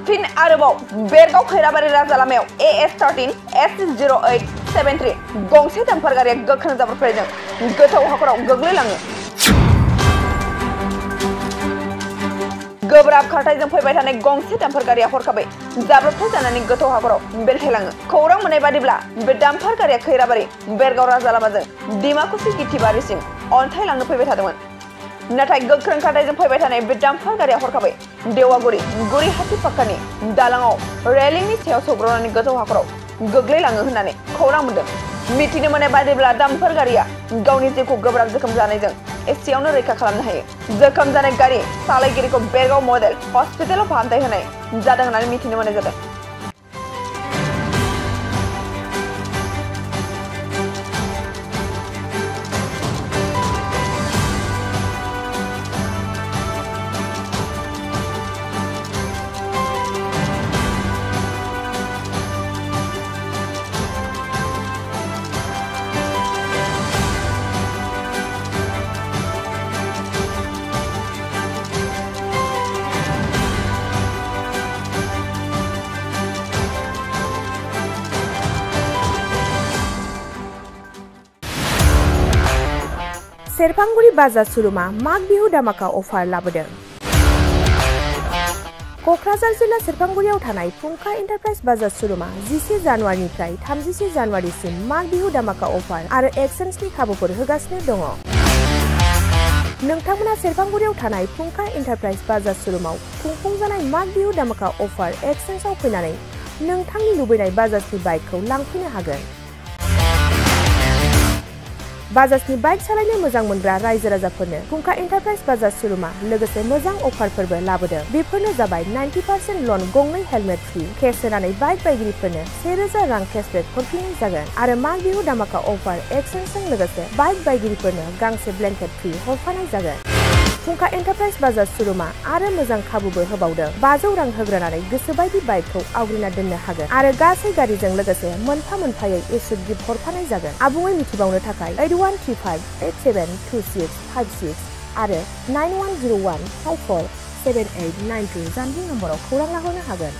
फिन आरोबाव बेरगाव खैराबारि राजा लामायाव AS-13 S0873 गंसे दाम्फार गारिया गोख्रों जाब्रबथायजों गोथौ हाखराव गोग्लैलाङो। गोब्राब खारथायजों फैबाय थानाय गंसे दाम्फार गारिया हरखाबै जाब्रबथाय जानानै गोथौ हाखराव बेलथायलाङो। खौरां मोननाय बादिब्ला बे दाम्फार गारिया खैराबारि बेरगाव राजा लामाजों डिमाकुसि गिथिबारिसिम अन्थाइ लांनो फैबाय थादोंमोन। नाथाय गोख्रों खारथायजों फैबाय थानाय बे दाम्फार गारिया हरखाबै देवागुरि गुरिहाटि पाक्कानि दालाङाव रेलिंनि सायाव सौग्रावनानै गोथौ हाखराव गोग्लैलाङो होननानै खौरां मोनदों। मिथिनो मोननाय बादिब्ला दाम्फार गारिया गावनि जिउखौ गोब्राब जोखोम जानायजों एसेयावनो रैखा खालामनो हायो। जोखोम जानाय गारि सालायगिरिखौ बेरगाव मडेल हस्पिटालाव फाहामथाय होनाय जादों होननानै मिथिनो मोननाय जादों। सेरफांगुरि बाजार शोरूमा माग बिहु दामाका अफार लाबोदों। क'क्राझार जिल्ला सेरफांगुरियाव थानाय फुंखा एन्टारप्राइज बाजार शोरूमा 11 जानुवारिनिफ्राय 31 जानुवारिसिम माग बिहु दामाका अफार आरो एक्सचेन्जनि खाबुफोर होगासिनो दङ। नोंथांमोना सेरफांगुरियाव थानाय फुंखा एन्टारप्राइज बाजार शोरूमाव खुंफुंजानाय माग बिहु दामाका अफार एक्सचेन्जआव फैनानै नोंथांनि लुबैनाय बाजाजनि बाइकखौ लांफैनो हागोन। बाजाजनि बाइक सालायनो मोजां मोनग्रा रायजो राजाफोरनो फुंखा एन्टारप्राइज बाजार शोरूमा लोगोसे मोजां अफारफोरबो लाबोदों। बेफोरनो जाबाय 90% लन, गंनै हेलमेट फ्रि, केस होनानै बाइक बायगिरिफोरनो 1000 रां केसबेक हरफिननाय जागोन आरो माग बिहु दामाका अफार एक्सचेन्जजों लोगोसे बाइक बायगिरिफोरनो गांसे ब्लेंकेट फ्रि हरफानाय जागोन। फुंखा एन्टारप्राइज बाजार शोरूमा आरो मोजां खाबुबो होबावदों। 500 रां होग्रोनानै गोसोबायदि बाइकखौ आवग्रिना दोननो हागोन आरो गासै गारिजों लोगोसे मोनफा मोनफायै इस्युट गिफ्ट हरफानाय जागोन। आबुङै मिथिबावनो थाखाय 8135872656 आरो 9101547892 जानबुं नम्बराव खौरां लाहरनो हागोन।